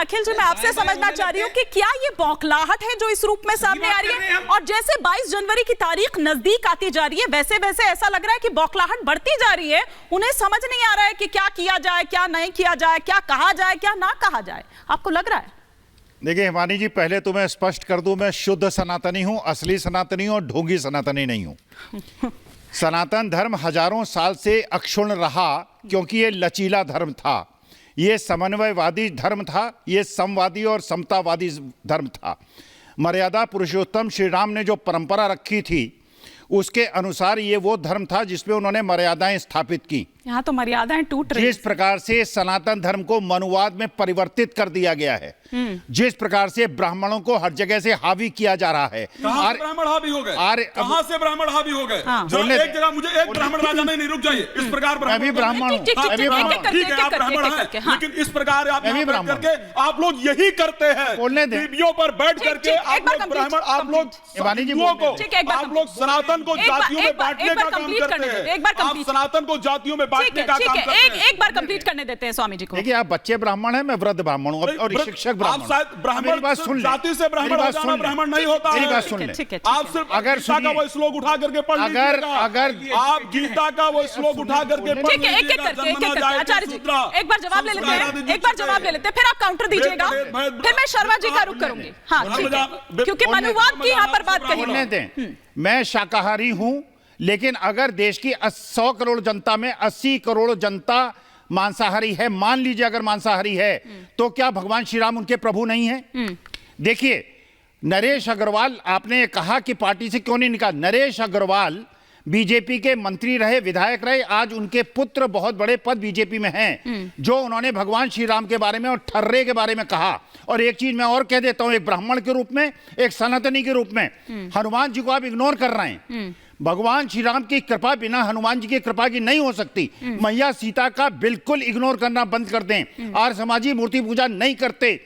अखिल जी, मैं आपसे समझना चाह रही हूँ कि क्या ये बौखलाहट है जो इस रूप में सामने आ रही है, और जैसे 22 जनवरी की तारीख नजदीक आती जा रही है वैसे वैसे ऐसा लग रहा है कि बौखलाहट बढ़ती जा रही है। उन्हें समझ नहीं आ रहा है कि क्या किया जाए, क्या नहीं किया जाए, क्या कहा जाए, क्या ना कहा जाए। आपको लग रहा है? देखिए हिमानी जी, पहले तो मैं स्पष्ट कर दूं, मैं शुद्ध सनातनी हूं, असली सनातनी हूं और ढोंगी सनातनी नहीं हूं। सनातन धर्म हजारों साल से अक्षुण्ण रहा क्योंकि ये लचीला धर्म था, ये समन्वयवादी धर्म था, ये समवादी और समतावादी धर्म था। मर्यादा पुरुषोत्तम श्री राम ने जो परंपरा रखी थी उसके अनुसार ये वो धर्म था जिसमें उन्होंने मर्यादाएं स्थापित की। यहाँ तो मर्यादाएं टूट रही। जिस प्रकार से सनातन धर्म को मनुवाद में परिवर्तित कर दिया गया है, जिस प्रकार से ब्राह्मणों को हर जगह से हावी किया जा रहा है। कहां से ब्राह्मण हावी हो गए? कहां से ब्राह्मण हावी हो गए? जो एक जगह मुझे एक ब्राह्मण राजा नहीं, रुक जाइए। इस प्रकार मैं भी ब्राह्मण हूं, ठीक है, आप ब्राह्मण हैं, लेकिन इस प्रकार आप करके आप लोग यही करते हैं। टीवियों पर बैठ करके आप लोग ब्राह्मण, आप लोग सनातन को जातियों में बांटने का काम करते हैं। आप सनातन को जातियों में बांटने का काम करते हैं। एक बार कंप्लीट करने देते हैं स्वामी जी को। देखिए, आप बच्चे ब्राह्मण हैं, मैं वृद्ध ब्राह्मण हूं और शिक्षक ब्राह्मण। आप शायद ब्राह्मण जाति से ब्राह्मण हो जाना ब्राह्मण नहीं होता है। मेरी बात सुन लें। आप सिर्फ अगर गीता का वो श्लोक उठा करके पढ़ लीजिएगा, अगर आप गीता का वो श्लोक उठा करके पढ़ लीजिएगा, आचार्य जी एक बार जवाब ले लेते हैं, एक बार जवाब ले लेते हैं, फिर आप काउंटर दीजिएगा, फिर मैं शर्मा जी का रुख करूंगी। हाँ ठीक है, क्योंकि मनुवाद की यहाँ पर बात कही। मैं शाकाहारी हूं, लेकिन अगर देश की 100 करोड़ जनता में 80 करोड़ जनता मांसाहारी है, मान लीजिए अगर मांसाहारी है, तो क्या भगवान श्री राम उनके प्रभु नहीं है? देखिए, नरेश अग्रवाल, आपने कहा कि पार्टी से क्यों नहीं निकाला। नरेश अग्रवाल बीजेपी के मंत्री रहे, विधायक रहे, आज उनके पुत्र बहुत बड़े पद बीजेपी में हैं। जो उन्होंने भगवान श्री राम के बारे में और ठर्रे के बारे में कहा। और एक चीज मैं और कह देता हूं, एक ब्राह्मण के रूप में, एक सनातनी के रूप में, हनुमान जी को आप इग्नोर कर रहे हैं। भगवान श्री राम की कृपा बिना हनुमान जी की कृपा की नहीं हो सकती। मैया सीता का बिल्कुल इग्नोर करना बंद कर दें। आर्य समाजी मूर्ति पूजा नहीं करते।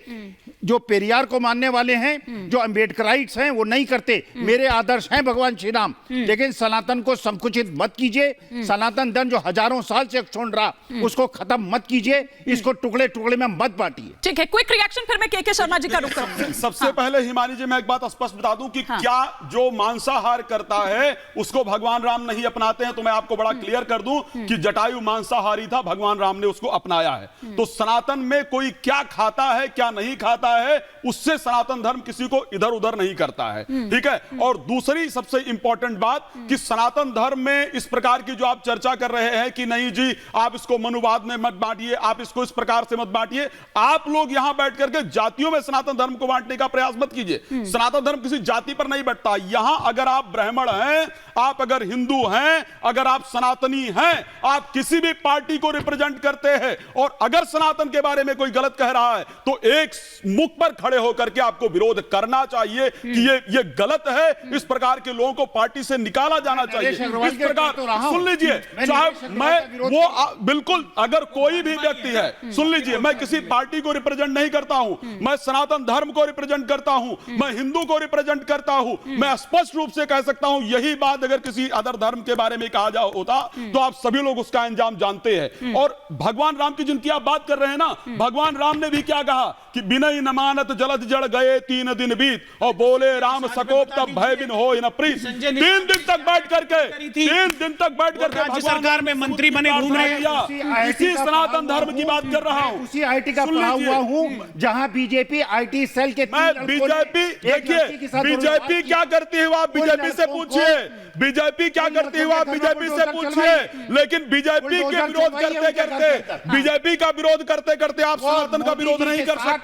जो पेरियार को मानने वाले हैं, जो अम्बेडकराइट्स हैं, वो नहीं करते। मेरे आदर्श हैं भगवान श्री राम, लेकिन सनातन को संकुचित मत कीजिए। सनातन धर्म जो हजारों साल से छोड़ रहा, उसको खत्म मत कीजिए। इसको टुकड़े टुकड़े में मत बांटिए। ठीक है, क्विक रिएक्शन, फिर मैं के शर्मा जी का रुख करूंगी। सबसे पहले हिमानी जी, मैं एक बात स्पष्ट बता दूं कि क्या जो मांसाहार करता है उसको भगवान राम नहीं अपनाते हैं। तो मैं आपको बड़ा क्लियर कर दूं कि जटायु मांसाहारी था, भगवान राम ने उसको अपनाया है। तो सनातन में कोई क्या खाता है क्या नहीं खाता है, उससे सनातन धर्म किसी को इधर उधर नहीं करता है। ठीक है। और दूसरी सबसे इंपॉर्टेंट बात कि सनातन धर्म में इस प्रकार की जो आप चर्चा कर रहे हैं कि नहीं जी आप इसको मनुवाद में मत बांटिए, आप इसको इस प्रकार से मत बांटिए। आप लोग यहां बैठ करके जातियों में सनातन धर्म को बांटने का प्रयास मत कीजिए। सनातन धर्म किसी जाति पर नहीं बैठता। यहां अगर आप ब्राह्मण हैं, आप अगर हिंदू हैं, अगर आप सनातनी हैं, आप किसी भी पार्टी को रिप्रेजेंट करते हैं और अगर सनातन के बारे में कोई गलत कह रहा है तो एक मुख पर खड़े होकर के आपको विरोध करना चाहिए कि ये गलत है। इस प्रकार के लोगों को पार्टी से निकाला जाना चाहिए। इस प्रकार सुन लीजिए, चाहे मैं वो बिल्कुल, अगर कोई भी व्यक्ति है, सुन लीजिए, मैं किसी पार्टी को रिप्रेजेंट नहीं करता हूं, मैं सनातन धर्म को रिप्रेजेंट करता हूं, मैं हिंदू को रिप्रेजेंट करता हूं। मैं स्पष्ट रूप से कह सकता हूं, यही बात अगर किसी अदर धर्म के बारे में कहा जा होता तो आप सभी लोग उसका अंजाम जानते हैं। और भगवान राम की जिनकी आप बात कर रहे हैं ना, भगवान राम ने भी क्या कहा कि बिनई न मानत जलद जड़ गए 3 दिन बीत, और बोले राम सकोप तब भय बिन हो न प्रीत। 3 दिन तक बैठ करके, 3 दिन तक बैठ करके राज्य सरकार में मंत्री बने घूम रहे हैं। इसी सनातन धर्म की बात कर रहा हूं। उसी आईटी का पढ़ा हुआ हूं जहां बीजेपी आईटी सेल के बीजेपी, देखिए बीजेपी क्या करती है आप बीजेपी से पूछिए। बीजेपी क्या करती है आप बीजेपी से पूछिए। लेकिन बीजेपी के विरोध करते करते, बीजेपी का विरोध करते करते आप सनातन का विरोध नहीं कर सकते।